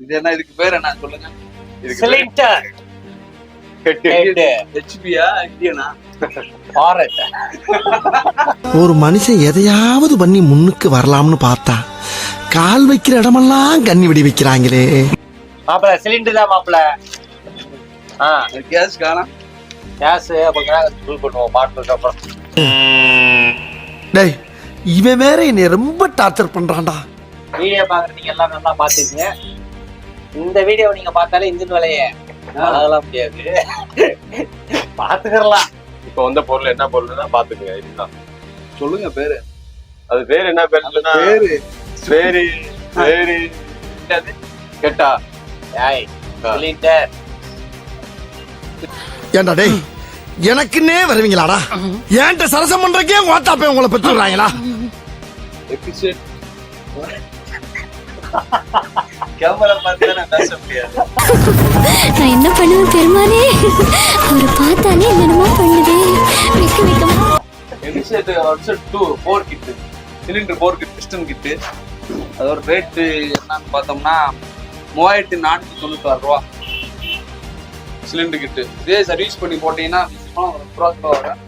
இது என்ன, இதுக்கு பேர் என்ன சொல்லுங்க? சிலிண்டர் ஹெச்பியா இந்தியனா? ஒரு மனுஷன் எதையாவது பண்ணி முன்னுக்கு வரலாம்னு பார்த்தா கால் வைக்கிற இடமெல்லாம் கண்ணி விடி வைக்கிறாங்களே. மாப்பிள சிலிண்டர் தான் மாப்பிள. கேஸ் காணா? கேஸ் ஃபுல் பண்ணுவோம் பாட்டுக்கு அப்புறம். டேய், இவன் வேற என்னை ரொம்ப டார்ச்சர் பண்றான்டா. வீடியோ பாக்குறீங்க எல்லாம் நல்லா பாத்துக்கங்க. இந்த வீடியோ நீங்க பார்த்தாலே இன்ஜின் வேலையே அதெல்லாம் முடியாது, பாத்துக்கலாம். இப்ப வந்த பொருள் என்ன பொருள்னா பாத்துக்கங்க. இதுதான் சொல்லுங்க பேரு. அது பேரு என்ன பேருன்னா பேரு சரி சரி கேட்டா சிலிண்டர். ஏன்டா டேய், எனக்குன்னே வருவீங்களாடா? ஏன்ட்ட சரசம் பண்றக்கே வாட்டாப்பே உங்களை பெற்றுறாங்களா? கேமரா பார்த்து நான் பேச முடியாது. நான் என்ன பண்ணுவேன் பெருமானே, அவரை பார்த்தாலே என்னமா பண்ணுதே. போர் கிட்டு, சிலிண்டர் போர் கிட், பிஸ்டன் கிட்டு. அதோட ரேட்டு என்னன்னு பார்த்தோம்னா 3496 ரூபா சிலிண்டர் கிட்டு. இதே சர்வீஸ் பண்ணி போட்டீங்கன்னா வரும்.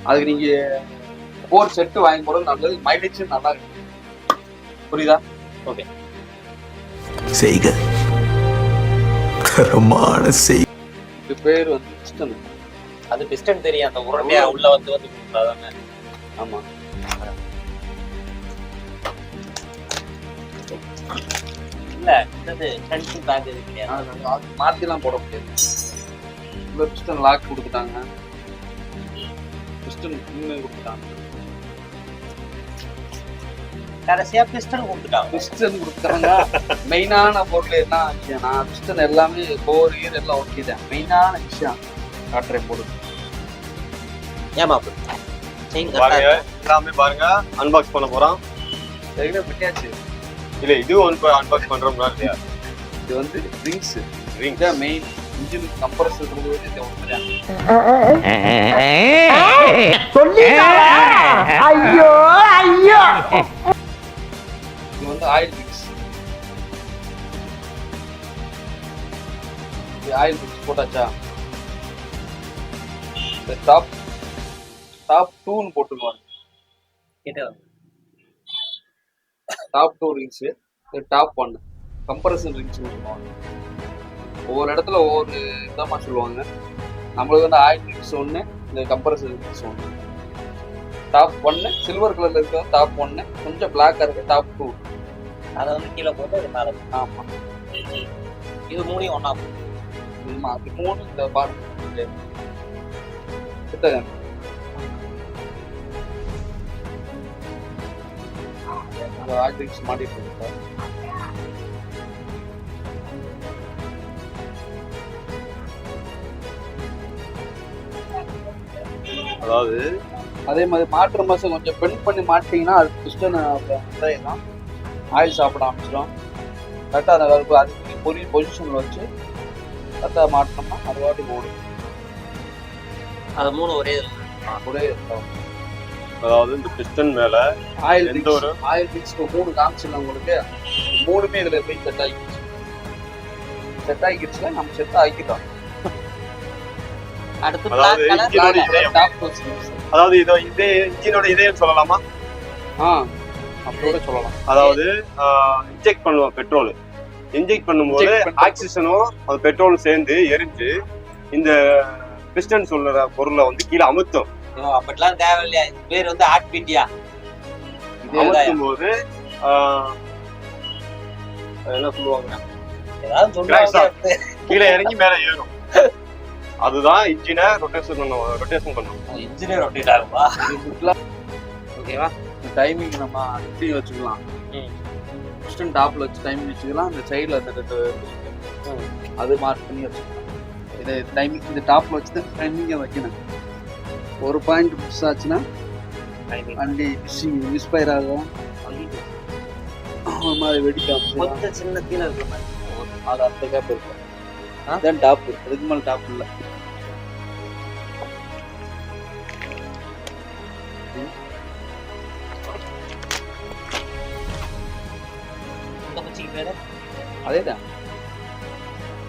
அதுக்கு நீங்க போர் செட்டு வாங்கி போறது நல்லது, மைலேஜும் நல்லா இருக்கு. புரியுதா? ஓகே, செய்க தரமான செய். இது பேர் வந்து பிஸ்டன். அது பிஸ்டன் தெரியும், அந்த உருண்டையா உள்ள வந்து அதானே. ஆமா, இல்ல இது டென்ஷன் பேக் இருக்கு, அது மாத்திலாம் போட முடியாது. இந்த பிஸ்டன் லாக் கொடுத்துட்டாங்க, பிஸ்டன் இன்னும் கொடுத்துட்டாங்க, கடைசியா பிஸ்டன் கொடுத்துட்டாங்க. பிஸ்டன் கொடுத்துட்டாங்க. மெயினான பொருள் என்ன விஷயம்னா, பிஸ்டன் எல்லாமே போர் கீர் எல்லாம் ஓகே தான். மெயினான விஷயம் காட்டுறேன் போடுது. ஏமா பாருங்க, எல்லாமே பாருங்க அன்பாக்ஸ் பண்ண போறோம். பண்ணியாச்சு. இல்ல இதுவும் அன்பாக்ஸ் பண்றோம்னா இல்லையா? இது வந்து ரிங்ஸ் தான் மெயின். இன்ஜின் கம்ப்ரஸர் கொடுக்குறது இந்த ஒன்றுதான். ஐயோ ஐயோ, இது வந்து ஆயில் மிக்ஸ். இது ஆயில் மிக்ஸ் போட்டாச்சா? இந்த டாப் 2ன்னு போட்டுக்குவாங்க. டாப் 2 ரிங்ஸ், இது டாப் 1 கம்ப்ரஷன் ரிங்ஸ் சொல்லுவாங்க. ஒவ்வொரு இடத்துல ஒவ்வொரு விதமா சொல்லுவாங்க. நம்மளுக்கு வந்து ஆயில் ரிங்ஸ் ஒன்று, இந்த கம்ப்ரஷன் ரிங்ஸ் ஒன்று. டாப் 1 சில்வர் கலர்ல இருக்கிற டாப் 1, கொஞ்சம் பிளாக்கா இருக்கு டாப் 2. அதை வந்து கீழே போட்டு அது மேலே. ஆமா, இது மூணையும் ஒன்னா அது 3 இந்த பாருங்க. ஆயில் ரிங்ஸ் மாட்டிட்டு இருக்கு. அதாவது அதே மாதிரி மாற்று மாசம் கொஞ்சம் பெண்ட் பண்ணி மாட்டிங்கன்னா அது பிஸ்டன் தான் ஆயில் சாப்பிட ஆரம்பிச்சிடும். கரெக்டாக அந்த கருப்பு அதுக்கு பொசிஷனில் வச்சு கரெக்டாக மாட்டினோம்னா அது வாட்டி ஓடும். அது மூணு ஒரே அதாவது இந்த பிஸ்டன் மேல ஆயில் மிக்ஸ்க்கு 3 காமிச்சிடலாம் உங்களுக்கு. 3மே இதுல போய் செட் ஆகிடுச்சுல, நம்ம செட் ஆகிட்டோம். அடுத்து அதாவது இதே இன்ஜினோட இதயம் சொல்லலாமா? அப்படியோட சொல்லலாம். அதாவது இன்ஜெக்ட் பண்ணுவோம் பெட்ரோல். இன்ஜெக்ட் பண்ணும்போது ஆக்சிஜனும் அது பெட்ரோலும் சேர்ந்து எரிஞ்சு இந்த பிஸ்டன் சொல்ற பொருளை வந்து கீழே அமுத்தும். அப்படிலாம் தேவையில்லையா? பேர் வந்து ஹார்ட் பீட்டியா. அமுத்தும் போது என்ன சொல்லுவாங்க, கீழே இறங்கி மேல ஏறும். அதுதான் இன்ஜினை ரொட்டேஷன் பண்ணும். இன்ஜினே ரொட்டேட் ஆகுமா? ஓகேவா? டைமிங் நம்ம இப்படி வச்சுக்கலாம். பிஸ்டன் டாப்ல வச்சு டைமிங் வச்சுக்கலாம். அந்த சைடுல அந்த அது மார்க் பண்ணி வச்சுக்கலாம். இதை டைமிங் இந்த டாப்ல வச்சு தான் டைமிங்கை வைக்கணும். ஒரு பாயிண்ட் மிஸ் ஆச்சுன்னா வண்டி மிஸ்பயர் ஆகும். மாதிரி வெடிக்காம சின்ன கீழே இருக்கிற மாதிரி அது அந்த கேப் இருக்கும். அதான் டாப். அதுக்கு மேலே டாப் இல்லை. இந்த குச்சிக்கு பேரு அதேதான்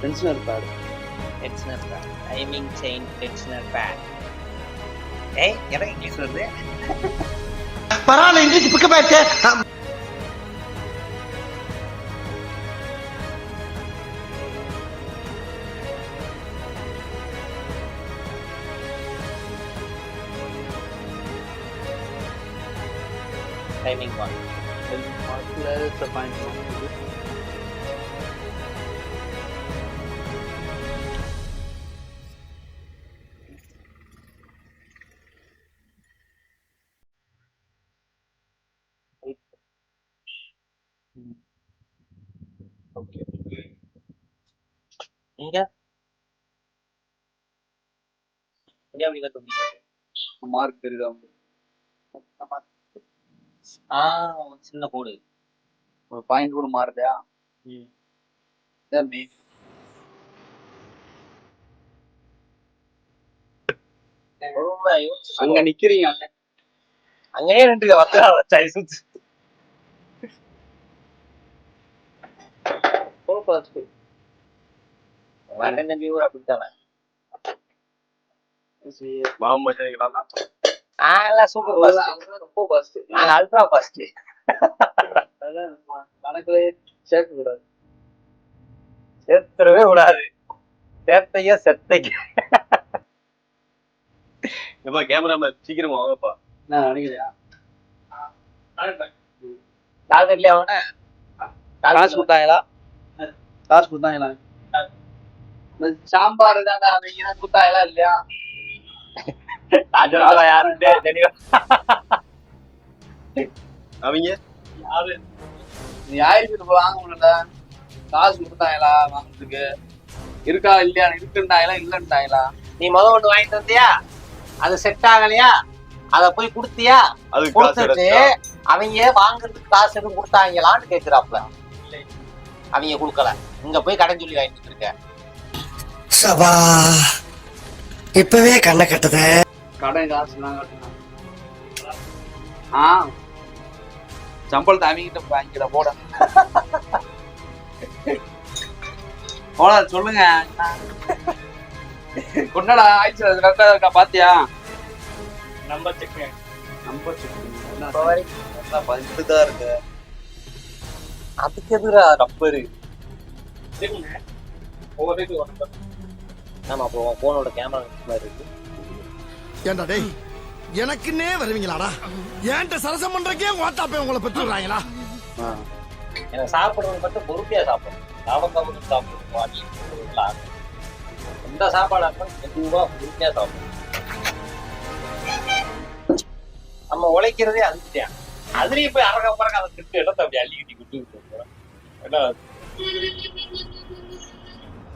tensioner pad. Tensioner pad, timing chain tensioner pad. ஏய் எனக்கு இங்கிலீஷ் வருது. பரவாயில்ல, இங்கிலீஷ் பிக்கப் ஆயிடுச்சு. Timing one. இங்க அப்படி கத்துங்க. மார்க் தெரியுதா? சின்ன கோடு. ஒரு பாயிண்ட் கூட மாறுதா? எப்படி ரொம்ப அங்க நிக்கிறீங்க? அங்கேயே ரெண்டு வந்தாச்சு. அப்படித்தானே சூப்பர் ஃபாஸ்ட். நாங்க அல்ட்ரா ஃபாஸ்ட். கணக்குல சேர்க்க கூடாது. சேர்த்துடவே கூடாது. சேர்த்தைய செத்தைக்கு. கேமராமேன் சீக்கிரமா வாங்கப்பா. நான் நினைக்கிறியா? டார்கெட்லயே அவன காசு கொடுத்தாங்களா? காசு கொடுத்தாங்களா? சாம்பார் தானே அவங்க கொடுத்தாங்களா இல்லையா? யாருன்னு தெரியல. அவங்க யாரு? நீ 1000 ரூபாய் வாங்க முடியல, காசு கொடுத்தாங்களா வாங்குறதுக்கு? இருக்கா இல்லையா? இருக்குன்ட்டாங்களா இல்லன்ட்டாங்களா? நீ ஒண்ணு வாங்கிட்டு வந்தியா, அது செட் ஆகலையா, அத போய் கொடுத்தியா? கொடுத்துட்டு அவங்க வாங்குறதுக்கு காசு எதுவும் கொடுத்தாங்களான்னு கேக்குறாப்ல. அவங்க கொடுக்கல, இங்க போய் கடன் சொல்லி வாங்கிட்டு இருக்க. சபா, இப்பவே கண்ணை கட்டுத. கடன் காசு தான் கட்டணும். சம்பளத்தை அவங்கிட்ட வாங்கிட போட போட சொல்லுங்க. கொண்டாடா ஆயிடுச்சு. அது கரெக்டா இருக்கா பாத்தியா? நம்பர் செக் தான் இருக்கு. அதுக்கு எதுரா நம்பரு? ஆமா, அப்போ போனோட கேமரா இருக்கு. ஏண்டா டேய், எனக்குன்னே வருவீங்களாடா? ஏன்ட்ட சரசம் பண்றக்கே வாட்டாப்பே உங்களை பெற்றுறாங்களா? எனக்கு சாப்பிடுறது மட்டும் பொறுப்பையா சாப்பிடணும். லாபம் சாப்பிடணும். எந்த சாப்பாடா இருந்தாலும் மெதுவா பொறுப்பையா சாப்பிடணும். நம்ம உழைக்கிறதே அதுதான். அதுலயும் போய் அரக பறக்க அதை திட்டு இடத்த அப்படி அள்ளிக்கிட்டி விட்டு என்ன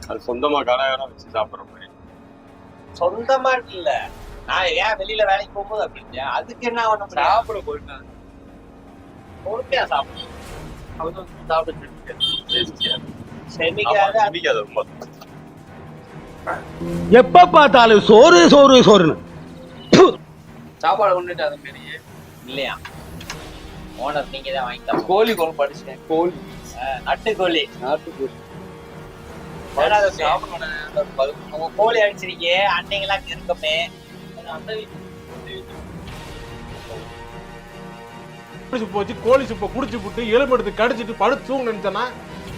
அது சொந்தமா கடாயம் வச்சு சாப்பிடுற மாதிரி. சொந்தமா இல்ல, நான் ஏன் வெளியில வேலைக்கு போகும்போது அப்படி அதுக்கு என்ன பண்ண சாப்பிட போயிட்டாங்க. பொறுப்பையா சாப்பிடணும். எப்ப பார்த்தாலும் சோறு சோறு சோறுன்னு சாப்பாடு கொண்டுட்டு அது பெரிய இல்லையா? ஓனர் நீங்க தான் வாங்கிட்டோம். கோழி குழம்பு படிச்சிட்டேன். கோழி, நாட்டுக்கோழி. நாட்டுக்கோழி உங்க கோழி அடிச்சிருக்கே அன்னைங்களா இருக்கமே. போச்சு கோழி சுப்பை குடிச்சு போட்டு எலும்பு எடுத்து கடிச்சிட்டு படுத்து தூங்க நினைச்சனா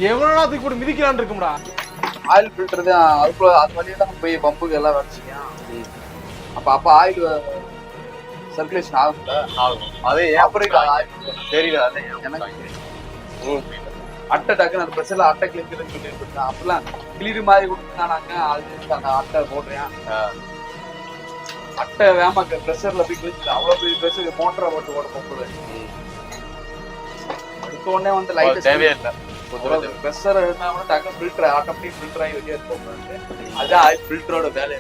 எவ்வளவு அதுக்கு கூட மிதிக்கலான் இருக்கும்டா. ஆயில் ஃபில்டர் தான் அதுக்குள்ள, அது வழியா தான் போய் பம்புக்கு எல்லாம் வச்சுக்கா. அப்ப ஆயில் சர்க்குலேஷன் ஆகும்ல. அதே தெரியல. எனக்கு அட்டை டக்குன்னு அந்த பிரச்சனை அட்டை கிளிக்கிறதுன்னு சொல்லிட்டு இருக்கேன். அப்பெல்லாம் கிளிரி மாதிரி கொடுத்தானாங்க. அது அந்த அட்டை போடுறேன். அட்டை வேமா ப்ரெஷர்ல போய் கிழிச்சு அவ்வளவு பெரிய ப்ரெஷர் மோட்டரை போட்டு ஓட போகுது. அடுத்த உடனே வந்து லைட் தேவையில்லை. ப்ரெஷர் இருந்தாலும் டக்குன்னு ஃபில்டர் ஆட்டோமேட்டிக் ஃபில்டர் ஆகி வெளியே போகுது. அதுதான் ஆயில் ஃபில்டரோட வேலை.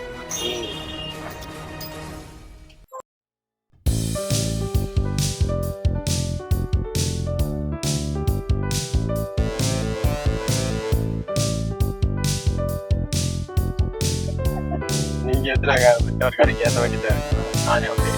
நீங்க எத்தனை ஒரு கடைக்கு ஏற்ற வேண்டியது நானே வந்து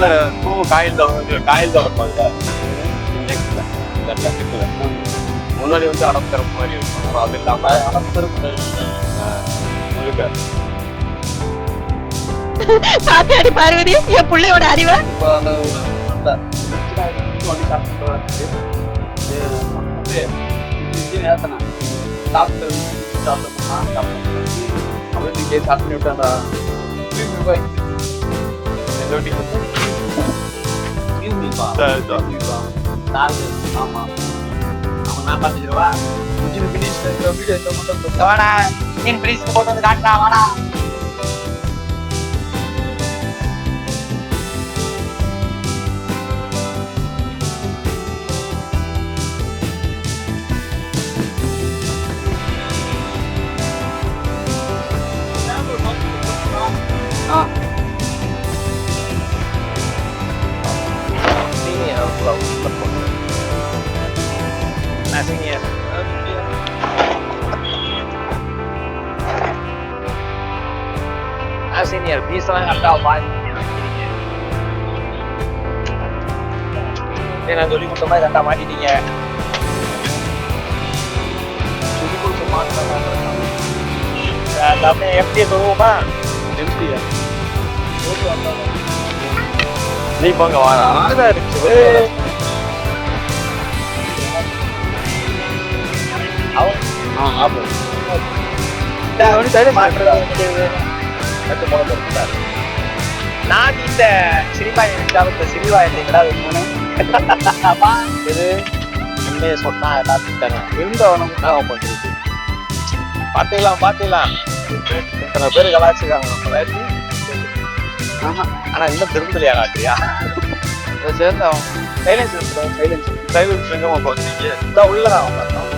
உள்ள காயில் தான் இருக்கும் அதுல இன்ஜெக்ஷன்ல முன்னாடி வந்து அடப்பிறப்பு மாதிரி இருக்கும். அது இல்லாம முழுக்க காத்தாடி பார்வதி என் பிள்ளையோட அறிவை இப்போ அந்த வண்டி சாப்பிட்டு ஏத்தனா சாப்பிட்டு அப்படியே கேஸ் சாப்பிட்டு விட்டாண்டா ஆமா அவன் நான் பார்த்துக்கிறவா வாடா மீன் பிடிச்சு போட்டு வந்து காட்டுறா வாடா. சீனியர் பீஸ் எல்லாம் கரெக்டா நான் சொல்லி கொடுத்த மாதிரி கரெக்டா மாட்டிட்டீங்க. சொல்லி கொடுக்க மாட்டேன் எப்படியே சொல்லுவோமா எம்டியா நீ போங்க வாடா இருக்குது நான் இந்த சினிமா இந்த சினிமா இல்லைங்களா இது உண்மையை சொன்னா எல்லாத்துக்கும் இருந்தவனும் பண்ணிருக்கு பாத்துக்கலாம் இத்தனை பேர் கலாச்சிருக்காங்க ஆனா இன்னும் திரும்பலையா காட்டியா சேர்ந்து அவன் சைலன்ஸ் எங்க போறீங்க உள்ளதான் பார்த்தோம்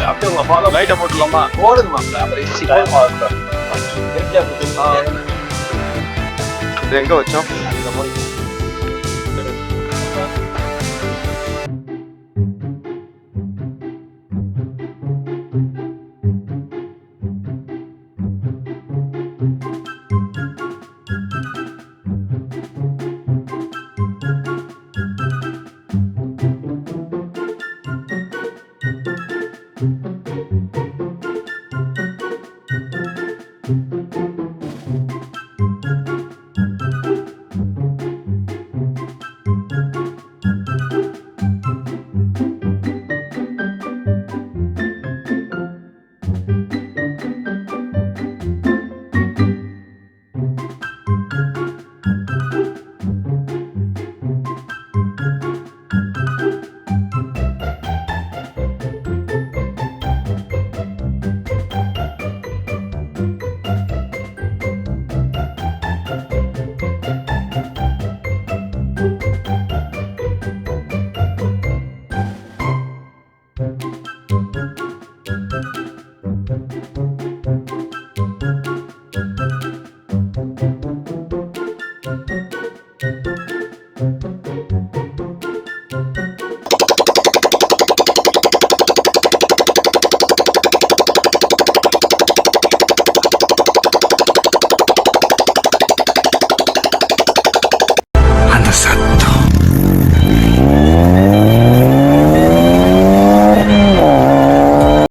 அப்படியே உங்க ஃபாலோ லைட்டை போட்டுலாமா ஓடுதுமா அப்புறம் எங்க வச்சோம்